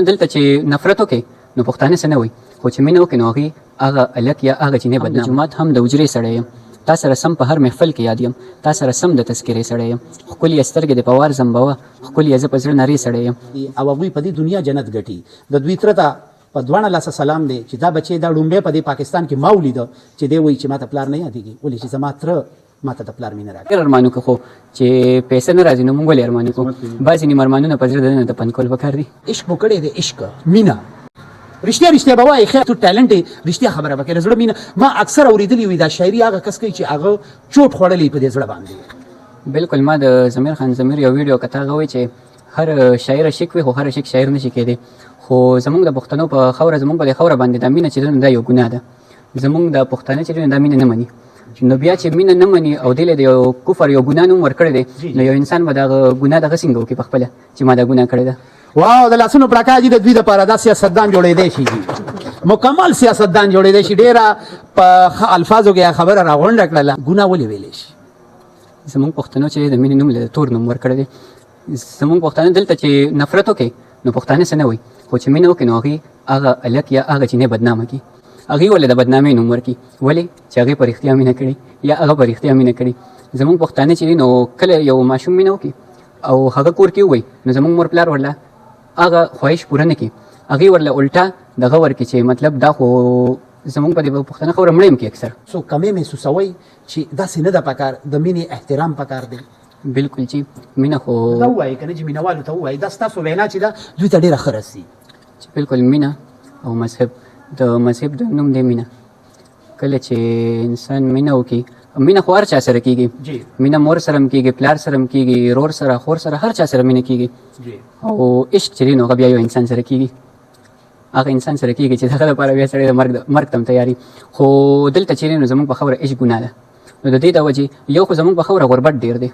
دلته چې نفرت وکړي نو پښتانه څه نه وایي، خو چې مینه وکړي نو هغې هغه هلک یا هغه جینۍ بدنام. د جومات هم د حجرې سړی یم، تا سره سم په هر محفل کې یاد یم، تا سره سم د تذکرې سړی یم، ښکلې سترګې د په وار زمبوه، ښکلې زه په زړه نرۍ سړی یم. او هغوی په دې دنیا جنت ګټي. د دوی تره ته په دواړه لاسه سلام دی چې دا بچی دا ډومبی په دې پاکستان کې ما ولیده چې دی وایي چې ما ته پلار نه یادېږي، ولې چې زما تره ما ته د پلار مینه راکړه. ډېر ارمان وکړو خو چې پیسې نه راځي نو موږ ولې ارمان وکړو؟ بعضې نیم ارمانونه په زړه دننه د پند کول پکار دي. عشق مو کړی دی، عشق مینه رښتیا رښتیا به وایي. خیر تو ټالنټ یې رښتیا خبره به کوې، زړه مینه. ما اکثر اورېدلي وي دا شاعري هغه کس کوي چې هغه چوټ خوړلی په دې زړه باندې. بالکل ما د ضمیر خان ضمیر یو ویډیو کته هغه وایي چې هر شاعر عشق وي خو هر عشق شاعر نشي کېدی. خو زمونږ د پښتنو په خوره زمونږ په دې خوره باندې دا مینه چې ده نو دا یو ګناه ده. زمونږ د پښتانه چې دی دا مینه نه مني، نو بیا چې مینه نه مني او دې له د یو کفر یو ګناه نوم ورکړی دی نو یو انسان به دغه ګناه دغه څنګه وکړي په خپله چې ما دا ګناه کړې ده. واو د لاسونو پړکا جي د دوی دپاره دا سیاستدان جوړېدی شي، مکمل سیاستدان جوړېدی شي. ډېره په ښه الفاظو کې خبره راغونډه کړله. ګناه ولې ویلی شي؟ زمونږ پښتنو چې د مینې نوم له تور نوم ورکړی دی. زمونږ پښتانه دلته چې نفرت وکړي نو پښتانه څه نه وایي، خو چې مینه وکړي نو هغې هغه هلک یا هغه جینۍ بدنامه کړي، هغې ولې د بدنامۍ نوم ورکړي. ولې چې هغې په رښتیا مینه کړې یا هغه په رښتیا مینه کړې. زمونږ پښتانه چې دي نو کله یو ماشوم مینه وکړي او هغه کور کې ووایي نو زمونږ مور پلار ورله هغه خواهش پوره نه کړي، هغې ورله الټا دغه ورکړي چې مطلب دا خو زمونږ په دې پښتنه خوره مړه یم کې اکثر. څو کمې محسوسوئ چې داسې نه ده پکار، د مینې احترام پکار دی. بالکل چې مینه خو دا ووایي که نه چې مینهوالو ته ووایي دا ستاسو وینا چې ده دوی ته ډېره ښه رسي. چې بالکل مینه او مذهب، د مذهب د نوم دی مینه. کله چې انسان مینه وکړي، مینه خو هر چا سره کېږي، مینه مور سره هم کېږي، پلار سره هم کېږي، رور سره، خور سره، هر چا سره مینه کېږي. او عشق چې دی نو هغه بیا یو انسان سره کېږي، هغه انسان سره کېږي چې دغه لپاره بیا سړی د مرګ ته هم تیاري. خو دلته چې دی نو زموږ په خبره عشق ګناه ده. نو د دې د وجې یو خو زموږ په خبره غربت ډېر دی،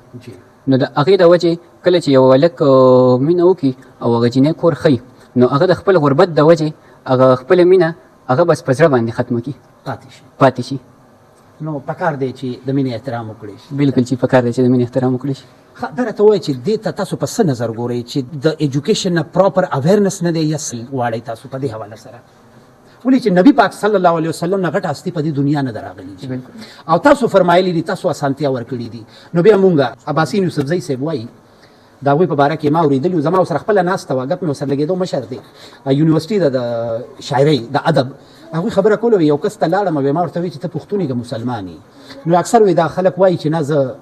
نو د هغې د وجې کله چې یو هلک مینه وکړي او هغه جینۍ کور ښي نو هغه د خپل غربت د وجې هغه خپله مینه هغه بس په زړه باندې ختمه کړي، پاتې شي. نو پکار دی چې د مینې احترام وکړی شي. بالکل چې پکار دی چې د مینې احترام وکړی شي. دا راته ووایي چې دې ته تاسو په څه نظر ګورئ چې د ایجوکیشن نه پراپر اویرنس نه دی یا غواړئ تاسو په دې حواله سره؟ ولې چې نبی پاک صلی الله علیه وسلم نه غټه هستي په دې دنیا نه ده راغلي او تاسو فرمایلی دي، تاسو اسانتیا ورکړي دي. نو بیا مونږ عباسین یوسفزۍ صاحب وایي د هغوی په باره کې ما اورېدلي وو، زما ورسره خپله ناسته وه، ګپ مې ورسره لګېدو، مشر دی یونیورسټي ده د شاعرۍ د ادب. هغوی خبره کوله وي یو کس ته لاړم او ما ورته وایي چې ته پښتون یې که مسلمان یې؟ نو اکثر وایي دا خلک وایي چې نه زه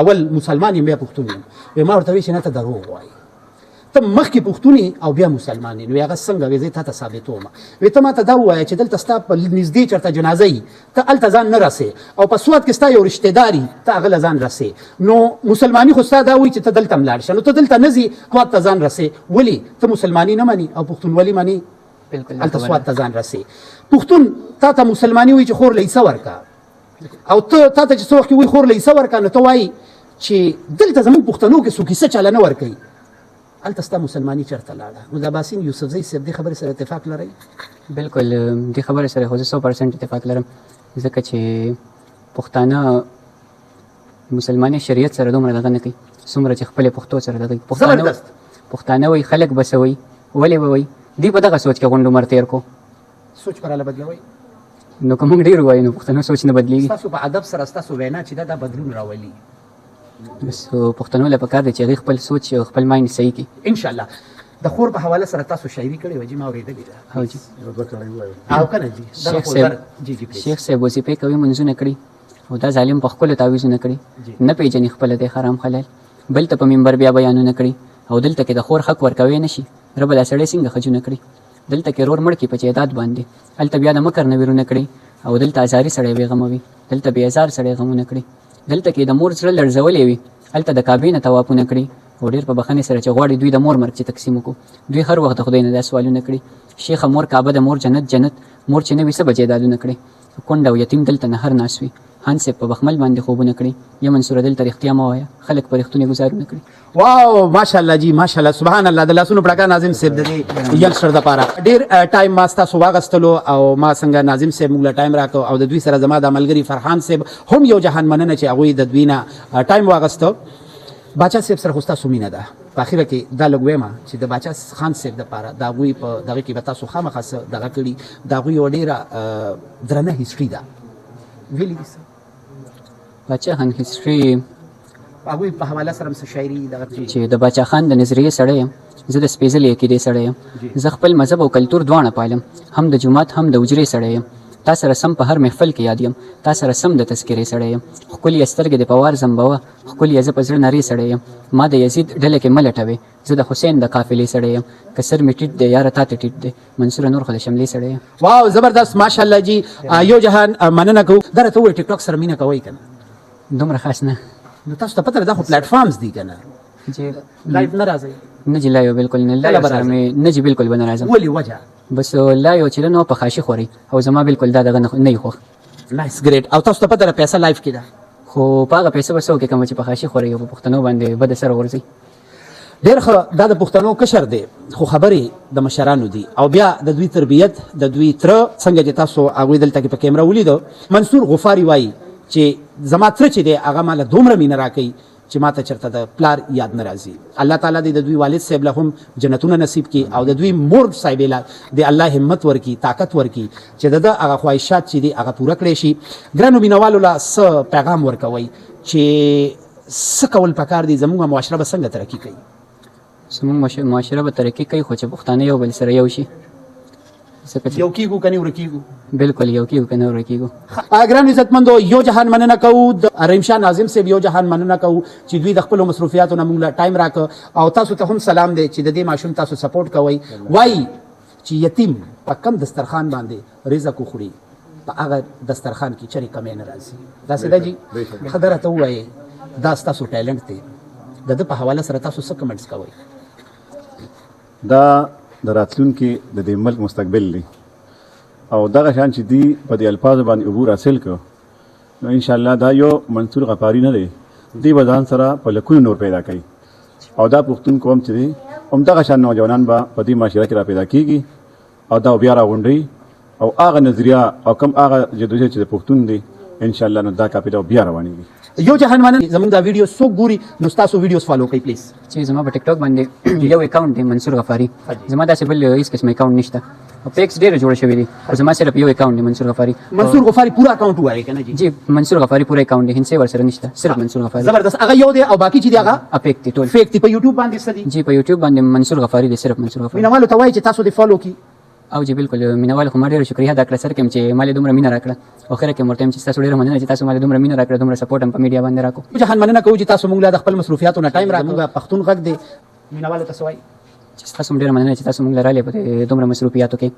اول مسلمان یم بیا پښتون یم. ما ورته وایي چې نه ته دروغ وایي، ته مخکې پښتون او بیا مسلمان یې. نو هغه څنګه وایي؟ زه تا ته ثابتوم. وایي ته ما ته دا ووایه چې دلته ستا په نږدې چېرته جنازه وي ته هلته ځان نه رسې، او په سوات کې ستا یو رشتې دار وي ته هغه له ځان رسې. نو مسلماني خو ستا دا وایي چې ته دلته هم لاړ شه، نو ته دلته نه ځې سوات ته ځان رسې. ولې ته مسلماني نه منې او پښتونولي منې؟ هلته سوات ته ځان رسې. پښتون تا ته مسلماني وایي چې خور له عیسه ورکه، او ته تا ته چې څه وخت کې وایي خور له عیسه ورکه، نو ته وایي چې دلته زموږ پښتنو کې څوک عیسه چاله نه ورکوي، هلته ستا مسلماني چېرته لاړه؟ نو د عباسین یوسفزۍ صاحب دې خبرې سره اتفاق لرئ؟ بالکل دې خبرې سره خو زه 100% اتفاق لرم، ځکه چې پښتانه مسلماني شریعت سره دومره دغه نه کوي څومره چې خپلې پښتو سره دغه کوي. پښتانه وایي خلک به څه وایي، ولې به وایي؟ دوی په دغه سوچ کې غونډ عمر تېر کو. سوچ به راله بدلوئ؟ نو که موږ ډېر ووایو نو پښتنو سوچ نه بدلېږي. ستاسو په ادب سره ستاسو وینا چې دا بدلون راولي. بس پښتنو له پکار دی چې هغې خپل سوچ خپل مایند صحیح کړي. انشاءالله د خور په حواله سره تاسو شاعري کړې وه جي ما اورېدلې ده. او جي او که نه جي شیخ صاحب وظیفې کوي، منځونه کړي، او دا ظالم په ښکلو تعویضونه کړي، نه پېژني خپله دی حرام حلال، بل ته په منبر بیا بیانونه کړي. او دلته کې د خور حق ورکوی نه شي، ربه دا سړی څنګه ښځونه کړي؟ دلته کې رور مړ کړي په جایداد باندې، هلته بیا د مکر نه ویرونه کړي، او دلته ازاري سړی بېغمه وي، دلته بې ازار سړی غمونه کړي، دلته کې د مور زړه لړزولی وي، هلته د کعبې نه طوافونه کړي. او ډېر په بخښنې سره چې غواړي دوی د مور مرګ چې تقسیم وکړو، دوی هر وخت د خدای نه دا سوالونه کړي، شیخه مور کعبه د مور جنت جنت، مور چې نه وي څه به جایدادونه کړي. کونډه او یتیم دلته نه هر ناس وي، هان صاحب په بخمل باندې خوبونه کړي، یمن سوره دلته رښتیا مه وایه، خلک په رښتونې ګزارونه کړي. واو ماشاءالله جی ماشاءالله سبحان الله. د لاسونو پړکا ناظم صاحب د دې یلسټر دپاره ډېر ټایم ما ستاسو واغستلو، او ما څنګه ناظم صاحب موږ له ټایم راکړو، او د دوی سره زما د ملګري فرحان صاحب هم یو جهان مننه چې هغوی د دوی نه ټایم واغسته. باچا صاحب سره خو ستاسو مینه ده؟ په اخره کې دا لږ وایم چې د باچا خان صاحب دپاره د هغوی په دغه کې به تاسو خامخا څه دغه کړي د هغوی یوه ډېره درنه هسټري ده ویلي دي څه باچا خان هسټري هغوی په حواله سره هم څه شاعري دغه چې د باچا خان د نظریې سړی یم زه د سپېڅلې عقیدې سړی یم زه خپل مذهب او کلتور دواړه پالم هم د جومات هم د حجرې سړی یم تا سره سم په هر محفل کې یاد یم تا سره سم د تذکرې سړی یم ښکلې سترګې د پوار زمبوه ښکلې زه په زړه نرۍ سړی یم ما د یزید ډله کې مه لټوې زه د حسین د قافلې سړی یم که سر مې ټیټ دی یاره تا ته ټیټ دی منصوره نور خو د شملې سړی یم واو زبردست ماشاءالله جی یو جهان مننه کوو دا راته ووایي ټیک ټاک سره مینه کوئ که نه دومره خاص نه نو تاسو ته پته ده دا خو پلیټفارمز دي که نه چې لایف نه راځئ نه جي لایو بالکل نه لایو سره مې نه جي بالکل به نه راځم ولې وجه بس لایو چې نو په خاشي خوري او زما بالکل دا دغه نه یې خوښ نایس ګریټ او تاسو ته پته ده پیسه لایف کې ده خو په هغه پیسې به څه وکړې کومه چې په خاشي خوري او په پښتنو باندې بده سره غورځي ډېر ښه دا د پښتنو کشر دی خو خبرې د مشرانو دي او بیا د دوی تربیت د دوی تره څنګه چې تاسو هغوی دلته کې په کیمره ولیدو منصور غفاري وایي چې زما تره چې دی هغه ماله دومره مینه راکوي چې ما ته چېرته د پلار یاد نه راځي الله تعالی دې د دوی والد صاحب له هم جنتونه نصیب کړي او د دوی مور صاحبې له د الله همت ورکړي طاقت ورکړي چې د ده هغه خواهشات چې دي هغه پوره کړی شي ګرانو مینوالو له څه پیغام ورکوئ چې څه کول پکار دي زموږ معاشره به څنګه ترقي کوي زموږ معاشره به ترقي کوي خو چې پښتانه یو بل سره یو شي یو کېږو که نه ورکېږو بالکل یو کېږو که نه ورکېږو ګران عزتمندو یو جهان مننه کوو د رحیم شاه ناظم صاحب یو جهان مننه کوو چې دوی د خپلو مصروفیاتو نه موږ له ټایم راکړه او تاسو ته هم سلام دی چې د دې ماشوم تاسو سپورټ کوئ وایي چې یتیم په کم دسترخوان باندې رزق وخوري په هغه دسترخوان کې چرې کمی نه راځي داسې ده جي ښه ده راته ووایئ دا ستاسو ټیلنټ دی د ده په حواله سره تاسو څه کمنټس کوئ دا د راتلونکي د دې ملک مستقبل دی او دغه شان چې دی په دې الفاظو باندې عبور حاصل کړو نو انشاءالله دا یو منصور غفاري نه دی دی به ځان سره په لکونو نور پیدا کوي او دا پښتون قوم چې دی همدغه شان نوجوانان به په دې معاشره کې را پیدا کېږي او دا بیا راغونډوي او هغه نظریه او کم هغه جدوجہد چې د پښتون دی انشاءالله نو دا کاپي بیا روانېږي یو جهان مننه زموږ دا ویډیو څوک ګوري نو ستاسو ویډیوز فالو کوئ پلیز چې زما په ټیک ټاک باندې یو اکاونټ دی منصور غفاري زما داسې بل هیڅ قسم اکاونټ نشته او پیکس ډېر جوړ شوی دی او زما صرف یو اکاونټ دی منصور غفاري منصور غفاري پورا اکاونټ وایي کنه جی جی منصور غفاري پورا اکاونټ دی هیڅ ورسره نشته صرف منصور غفاري زبردست هغه یو دی او باقي چې دی هغه اپیک دی ټول فیک دی په یوټیوب باندې څه دي جی په یوټیوب باندې منصور غفاري دی صرف منصور غفاري مینوالو ته وایي چې تاسو دې فالو کړي او جی بالکل مینوال خو ما ډېره شکریه ادا کړه سر کوم چې مالې دومره مینه راکړه او خیر کې مرته چې تاسو ډېره مننه چې تاسو مالې دومره مینه راکړه دومره سپورټ هم په میډیا باندې راکو جهان مننه کوو چې تاسو موږ له خپل مصروفیاتو نه ټایم راکړو پښتون غږ دی مینوالو ته وایي چې تاسو ډېره مننه چې تاسو موږ لرالې په دومره مصروفیاتو کې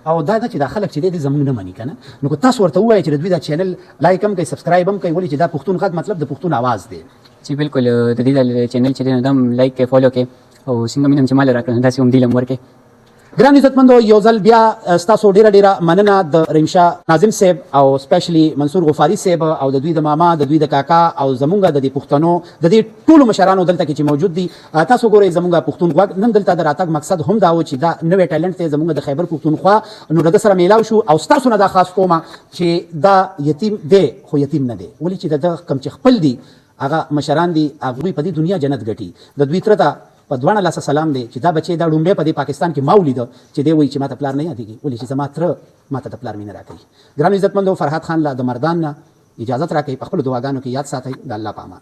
او دا چې دا خلک چې دې زموږ نه مني کنه نو تاسو ورته وایي چې دوی دا چینل لایک هم کوي سبسکرایب هم کوي ولې چې دا پښتون غږ مطلب د پښتون आवाज دی چې بالکل د دې چینل چې دی نو لایک کې فالو کې او څنګه مینم چې مال راکړه داسې هم دیلم ورکې ګران عزتمندو یو ځل بیا ستاسو ډیره مننه د رحیم شاه ناظم صاحب او سپیشلی منصور غفاري صاحب او د دوی د ماما د دوی د کاکا او زمونږ د پښتنو د دې ټولو مشرانو دلته کې چې موجود دي تاسو ګورئ زمونږ پښتون غوږ نن دلته د راتګ مقصد هم دا و چې دا نوې ټیلنټ دی زمونږ د خیبر پښتونخوا نو د سره میلاو شو او تاسو نه دا خاص کومه چې دا یتیم دی خو یتیم نه دی ولې چې د کم چې خپل دی هغه مشران دي هغوی په دې دنیا جنت ګټي د دوی تره ته په دوانه لاسه سلام دی چې دا بچی دا ډومبه په دې پاکستان کې ما ولیده چې دی وایي چې ماته پلار نه یادېږي ولې چې زما تره ماته د پلار مینه راکوي ګران عزتمندو فرحات خان له د مردان نه اجازت راکوي په خپلو دعاګانو کې یاد ساتئ د الله په امان